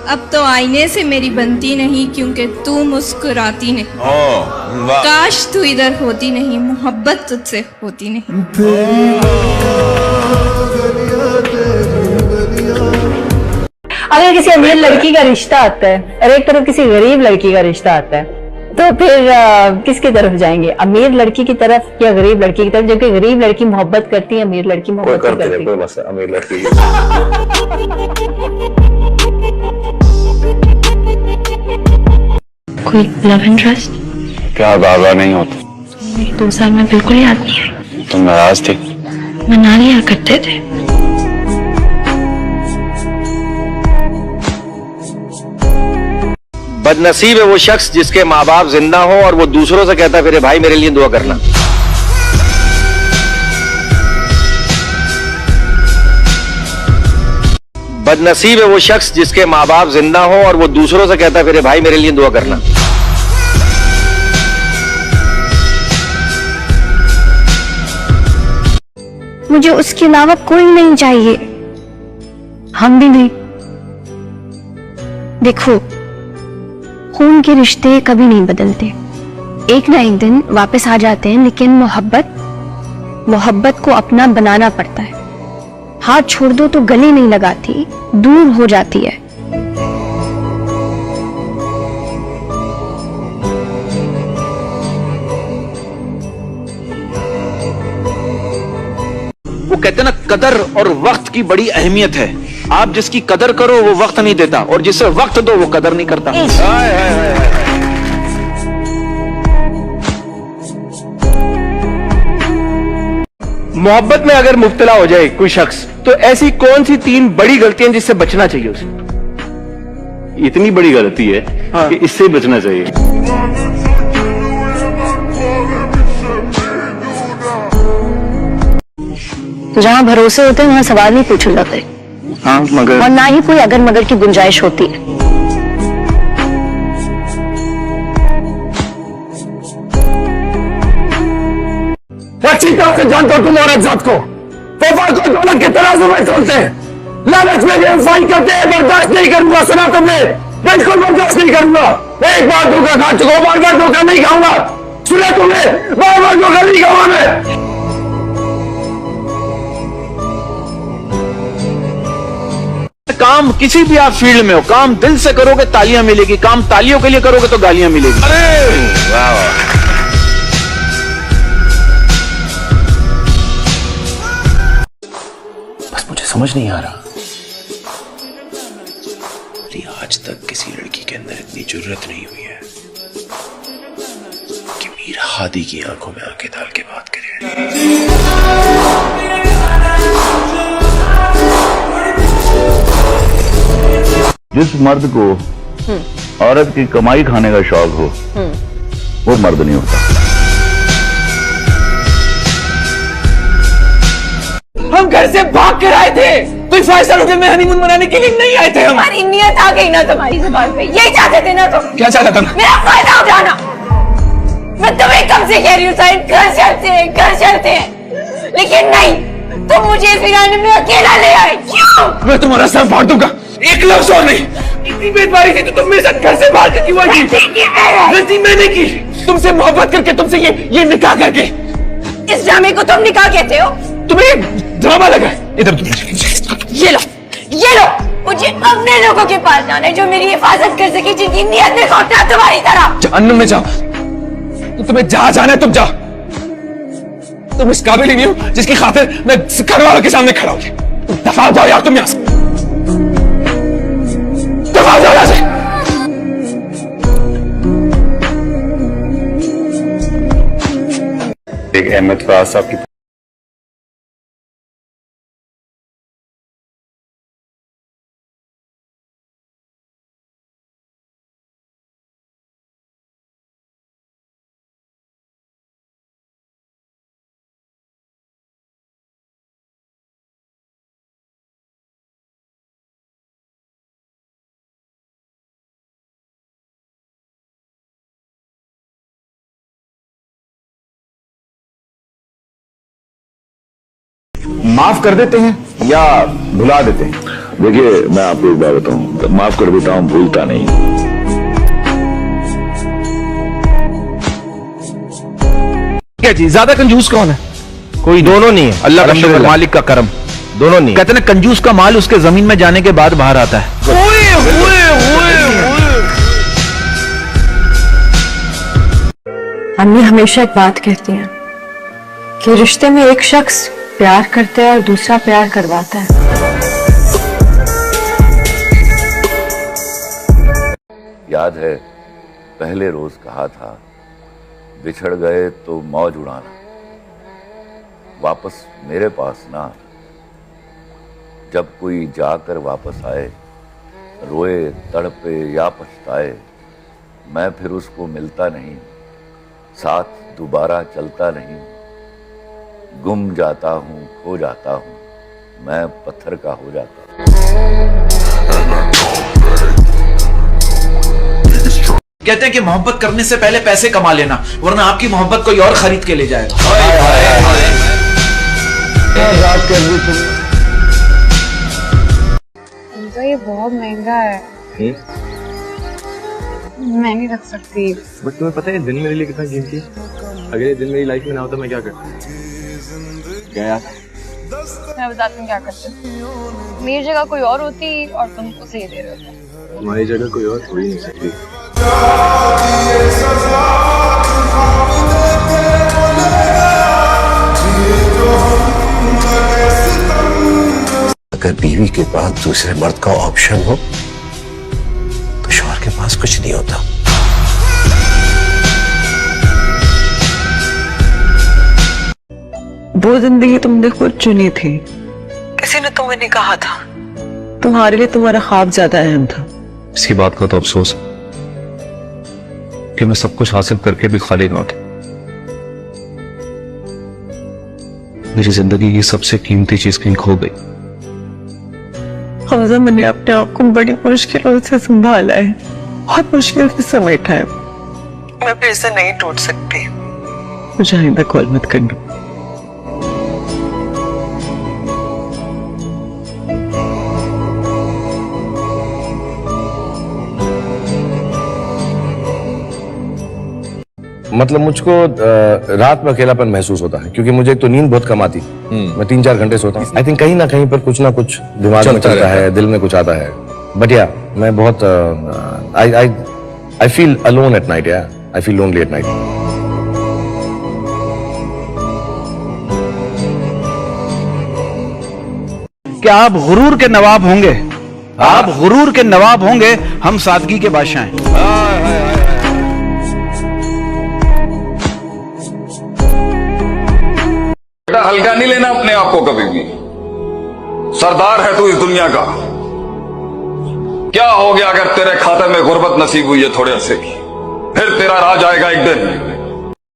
अब तो आईने से मेरी बनती नहीं क्योंकि तू मुस्कुराती नहीं। वाह। काश तू इधर होती नहीं, मोहब्बत तुझसे होती नहीं। अगर किसी अमीर लड़की का रिश्ता आता है और एक तरफ किसी गरीब लड़की का रिश्ता आता है तो फिर किसकी तरफ जाएंगे? अमीर लड़की की तरफ या गरीब लड़की की तरफ? जबकि गरीब लड़की मोहब्बत करती है, अमीर लड़की मोहब्बत नहीं करती। कोई मसला अमीर लड़की कोई लव इंटरेस्ट? क्या बाबा नहीं होता? 2 साल में बिल्कुल याद नहीं आई। तुम नाराज थे? मना लिया करते थे। बदनसीब है वो शख्स जिसके माँ बाप जिंदा हो और वो दूसरों से कहता फिरे भाई मेरे लिए दुआ करना। बदनसीब है वो शख्स जिसके माँ बाप जिंदा हो और वो दूसरों से कहता फिरे भाई मेरे लिए दुआ करना। मुझे उसके अलावा कोई नहीं चाहिए, हम भी नहीं। देखो, खून के रिश्ते कभी नहीं बदलते, एक ना एक दिन वापस आ जाते हैं, लेकिन मोहब्बत को अपना बनाना पड़ता है। हाथ छोड़ दो तो गले नहीं लगाती, दूर हो जाती है। वो कहते ना, कदर और वक्त की बड़ी अहमियत है। आप जिसकी कदर करो वो वक्त नहीं देता, और जिसे वक्त दो वो कदर नहीं करता। मोहब्बत में अगर मुब्तला हो जाए कोई शख्स, तो ऐसी कौन सी 3 बड़ी गलतियां जिससे बचना चाहिए उसे? इतनी बड़ी गलती है कि इससे बचना चाहिए। जहाँ भरोसे होते हैं वहाँ सवाल नहीं पूछे जाते। हाँ मगर, और ना ही कोई अगर मगर की गुंजाइश होती है। अच्छी तरह से जानते हो तुम औरत जात को, फौफा को दौलत के तराजू में तोलते हैं, लालच में बेवफाई करते हैं। बर्दाश्त नहीं करूंगा, सुना तुमने? बिल्कुल बर्दाश्त नहीं करूंगा। एक बार धोखा खा चुका, बार बार धोखा नहीं खाऊंगा। सुना तुमने? बार बार धोखा नहीं खाऊंगा मैं। काम किसी भी आप फील्ड में हो, काम दिल से करोगे तालियां मिलेगी, काम तालियों के लिए करोगे तो गालियां मिलेगी। अरे वाह वाह। बस मुझे समझ नहीं आ रहा, आज तक किसी लड़की के अंदर इतनी जुर्रत नहीं हुई है कि मीर हादी की आंखों में आंखें डाल के बात करे। जिस मर्द को औरत की कमाई खाने का शौक हो वो मर्द नहीं होता। हम घर से भाग कर आए थे, तो इस 5 स्टार होटल में हनीमून मनाने के लिए नहीं आए थे हम। हमारी नियत आ गई ना तुम्हारी जुबान पे, यही चाहते थे ना तुम? क्या चाहता था? मेरा फायदा उठाना। मैं तुम्हें कब से कह रही हूँ साइड, घर चलते हैं, लेकिन नहीं, तुम मुझे इस वीराने में अकेला ले आए। क्यों? मैं तुम्हारा सर फाड़ दूंगा, एक लफ्ज और नहीं। इतनी बेदबारी थी तो तुम मेरे साथ घर से बाहर क्यों आई? गलती मैंने की, तुमसे मोहब्बत करके, तुमसे ये निकाह करके। इस ड्रामे को तुम निकाह कहते हो? तुम्हें ड्रामा लगा है? इधर ये लो, मुझे अपने लोगों के पास जाना है जो मेरी हिफाजत कर सके, जिनकी नियत में खोटा तुम्हारी तरह। जहन्नुम में जाओ, तो तुम्हें जहां जाना है तुम जाओ। तुम इस काबिल ही नहीं हो जिसकी खातिर मैं घर वालों के सामने खड़ा हूं। दफा जाओ यार तुम यहां से, दफा जाओ यहां से। एक अहमद फराज साहब की माफ कर देते हैं या भुला देते हैं? देखिए, मैं आपको एक बात बताऊं, माफ कर देता हूं, भूलता नहीं। क्या जी, ज्यादा कंजूस कौन है? कोई दोनों नहीं है, अल्लाह का शुक्र, मालिक का करम। दोनों नहीं। कहते ना, कंजूस का माल उसके जमीन में जाने के बाद बाहर आता है। अम्मी हमेशा एक बात कहती हैं कि रिश्ते में एक शख्स प्यार करता है और दूसरा प्यार करवाता है। याद है पहले रोज कहा था, बिछड़ गए तो मौज उड़ाना, वापस मेरे पास ना आना। जब कोई जाकर वापस आए, रोए तड़पे या पछताए, मैं फिर उसको मिलता नहीं, साथ दोबारा चलता नहीं। गुम जाता हूं, खो जाता हूं, मैं पत्थर का हो जाता हूं। कहते हैं कि मोहब्बत करने से पहले पैसे कमा लेना, वरना आपकी मोहब्बत कोई और खरीद के ले जाएगा। तो ये बहुत महंगा है, मैं नहीं रख सकती। बट तुम्हें पता है दिन मेरे लिए कितना कीमती है? अगर ये दिन मेरी लाइफ में ना होता मैं क्या करता? क्या यार? मैं बताती हूँ क्या करते। मेरी जगह कोई और होती और तुम उसे ही दे रहे होते। हमारी जगह कोई और थोड़ी नहीं सकती। अगर बीवी के पास दूसरे मर्द का ऑप्शन हो तो शौहर के पास कुछ नहीं होता। वो जिंदगी तुमने खुद चुनी थी, किसी ने तुम्हें नहीं कहा था। तुम्हारे लिए तुम्हारा ख्वाब ज्यादा अहम था। इसी बात का तो अफसोस कि मैं सब कुछ हासिल करके भी खाली लौटा। मेरी जिंदगी की सबसे कीमती चीज कहीं खो गई। हमजा, मैंने अपने आप को बड़ी मुश्किलों से संभाला है, बहुत मुश्किल से समेटा है। मैं फिर से नहीं टूट सकती। मुझे आइंदा कॉल मत करना। मतलब मुझको रात में अकेलापन महसूस होता है, क्योंकि मुझे तो नींद बहुत कम आती। मैं 3-4 घंटे सोता हूँ। आई थिंक कहीं ना कहीं पर कुछ ना कुछ दिमाग में चलता है, दिल में कुछ आता है। बट या मैं बहुत I feel alone at night. या I feel lonely at night. क्या आप गुरूर के नवाब होंगे? आप गुरूर के नवाब होंगे, हम सादगी के बादशाह हैं। बेटा, हल्का नहीं लेना अपने आप को कभी भी। सरदार है तू इस दुनिया का। क्या हो गया अगर तेरे खाते में गुर्बत नसीब हुई है थोड़े अरसे की? फिर तेरा राज आएगा एक दिन।